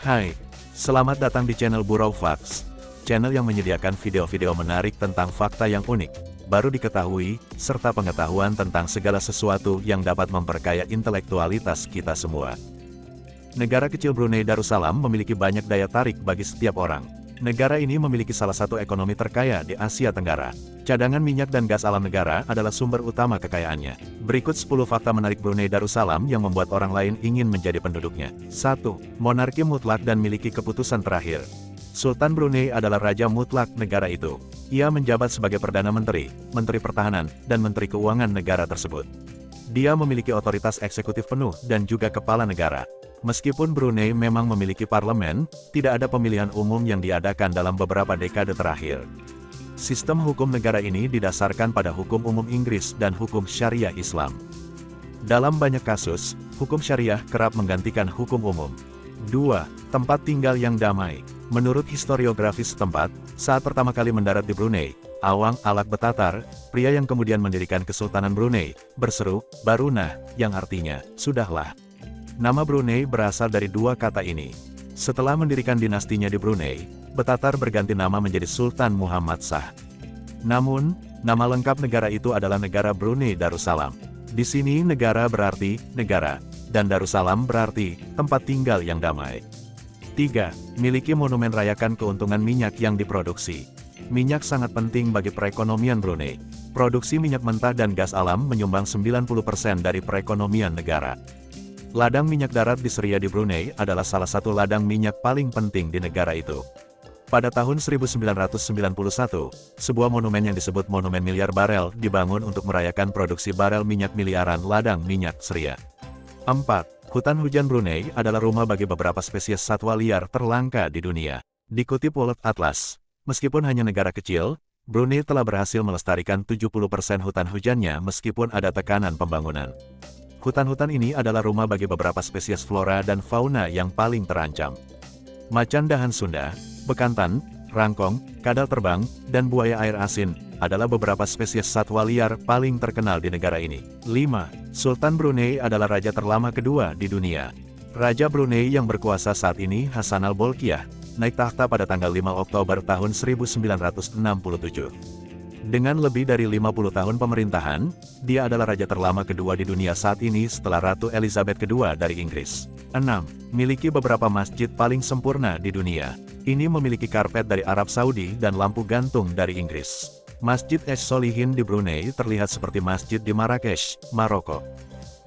Hai, selamat datang di channel Burau Facts, channel yang menyediakan video-video menarik tentang fakta yang unik, baru diketahui, serta pengetahuan tentang segala sesuatu yang dapat memperkaya intelektualitas kita semua. Negara kecil Brunei Darussalam memiliki banyak daya tarik bagi setiap orang. Negara ini memiliki salah satu ekonomi terkaya di Asia Tenggara. Cadangan minyak dan gas alam negara adalah sumber utama kekayaannya. Berikut 10 fakta menarik Brunei Darussalam yang membuat orang lain ingin menjadi penduduknya. 1. Monarki mutlak dan miliki keputusan terakhir. Sultan Brunei adalah raja mutlak negara itu. Ia menjabat sebagai Perdana Menteri, Menteri Pertahanan, dan Menteri Keuangan negara tersebut. Dia memiliki otoritas eksekutif penuh dan juga kepala negara. Meskipun Brunei memang memiliki parlemen, tidak ada pemilihan umum yang diadakan dalam beberapa dekade terakhir. Sistem hukum negara ini didasarkan pada hukum umum Inggris dan hukum syariah Islam. Dalam banyak kasus, hukum syariah kerap menggantikan hukum umum. 2. Tempat tinggal yang damai. Menurut historiografis setempat, saat pertama kali mendarat di Brunei, Awang Alak Betatar, pria yang kemudian mendirikan Kesultanan Brunei, berseru, "Barunah," yang artinya, "Sudahlah." Nama Brunei berasal dari dua kata ini. Setelah mendirikan dinastinya di Brunei, Betatar berganti nama menjadi Sultan Muhammad Shah. Namun, nama lengkap negara itu adalah Negara Brunei Darussalam. Di sini negara berarti negara, dan Darussalam berarti tempat tinggal yang damai. 3. Miliki monumen rayakan keuntungan minyak yang diproduksi. Minyak sangat penting bagi perekonomian Brunei. Produksi minyak mentah dan gas alam menyumbang 90% dari perekonomian negara. Ladang minyak darat di Seria di Brunei adalah salah satu ladang minyak paling penting di negara itu. Pada tahun 1991, sebuah monumen yang disebut Monumen Miliar Barel dibangun untuk merayakan produksi barel minyak miliaran ladang minyak Seria. 4. Hutan hujan Brunei adalah rumah bagi beberapa spesies satwa liar terlangka di dunia. Dikutip World Atlas, meskipun hanya negara kecil, Brunei telah berhasil melestarikan 70% hutan hujannya meskipun ada tekanan pembangunan. Hutan-hutan ini adalah rumah bagi beberapa spesies flora dan fauna yang paling terancam. Macan dahan Sunda, bekantan, rangkong, kadal terbang, dan buaya air asin adalah beberapa spesies satwa liar paling terkenal di negara ini. 5. Sultan Brunei adalah raja terlama kedua di dunia. Raja Brunei yang berkuasa saat ini, Hassan al-Bolkiah, naik tahta pada tanggal 5 Oktober tahun 1967. Dengan lebih dari 50 tahun pemerintahan, dia adalah raja terlama kedua di dunia saat ini setelah Ratu Elizabeth II dari Inggris. 6. Miliki beberapa masjid paling sempurna di dunia. Ini memiliki karpet dari Arab Saudi dan lampu gantung dari Inggris. Masjid Esh-Solihin di Brunei terlihat seperti masjid di Marrakesh, Maroko.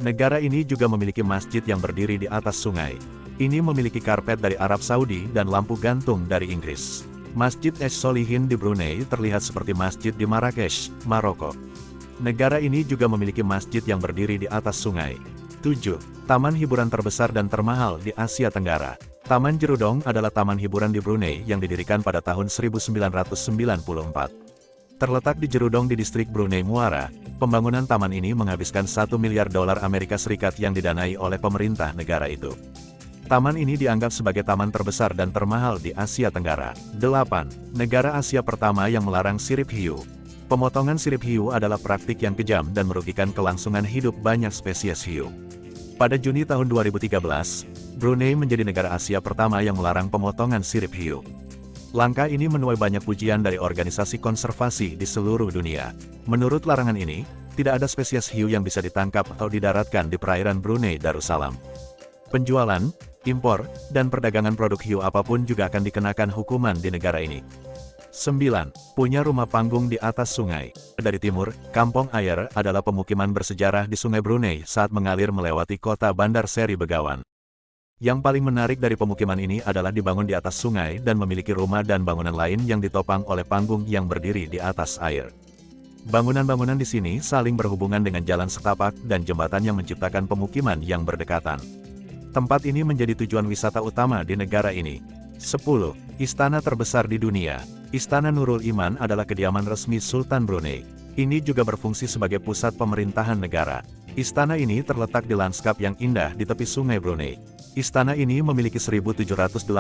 Negara ini juga memiliki masjid yang berdiri di atas sungai. Ini memiliki karpet dari Arab Saudi dan lampu gantung dari Inggris. Masjid Esh-Solihin di Brunei terlihat seperti masjid di Marrakesh, Maroko. Negara ini juga memiliki masjid yang berdiri di atas sungai. 7. Taman hiburan terbesar dan termahal di Asia Tenggara. Taman Jerudong adalah taman hiburan di Brunei yang didirikan pada tahun 1994. Terletak di Jerudong di distrik Brunei Muara, pembangunan taman ini menghabiskan $1 miliar Amerika Serikat yang didanai oleh pemerintah negara itu. Taman ini dianggap sebagai taman terbesar dan termahal di Asia Tenggara. 8. Negara Asia pertama yang melarang sirip hiu. Pemotongan sirip hiu adalah praktik yang kejam dan merugikan kelangsungan hidup banyak spesies hiu. Pada Juni tahun 2013, Brunei menjadi negara Asia pertama yang melarang pemotongan sirip hiu. Langkah ini menuai banyak pujian dari organisasi konservasi di seluruh dunia. Menurut larangan ini, tidak ada spesies hiu yang bisa ditangkap atau didaratkan di perairan Brunei Darussalam. Penjualan, impor, dan perdagangan produk hiu apapun juga akan dikenakan hukuman di negara ini. 9. Punya rumah panggung di atas sungai. Dari timur, Kampong Ayer adalah pemukiman bersejarah di Sungai Brunei saat mengalir melewati kota Bandar Seri Begawan. Yang paling menarik dari pemukiman ini adalah dibangun di atas sungai dan memiliki rumah dan bangunan lain yang ditopang oleh panggung yang berdiri di atas air. Bangunan-bangunan di sini saling berhubungan dengan jalan setapak dan jembatan yang menciptakan pemukiman yang berdekatan. Tempat ini menjadi tujuan wisata utama di negara ini. 10. Istana terbesar di dunia. Istana Nurul Iman adalah kediaman resmi Sultan Brunei. Ini juga berfungsi sebagai pusat pemerintahan negara. Istana ini terletak di lanskap yang indah di tepi sungai Brunei. Istana ini memiliki 1.788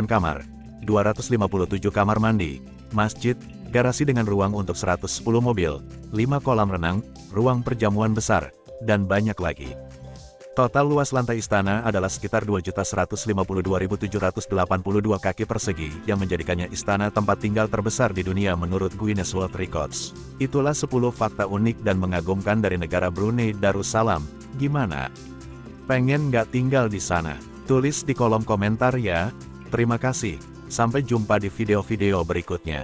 kamar, 257 kamar mandi, masjid, garasi dengan ruang untuk 110 mobil, 5 kolam renang, ruang perjamuan besar, dan banyak lagi. Total luas lantai istana adalah sekitar 2.152.782 kaki persegi, yang menjadikannya istana tempat tinggal terbesar di dunia menurut Guinness World Records. Itulah 10 fakta unik dan mengagumkan dari negara Brunei Darussalam. Gimana? Pengen nggak tinggal di sana? Tulis di kolom komentar ya. Terima kasih. Sampai jumpa di video-video berikutnya.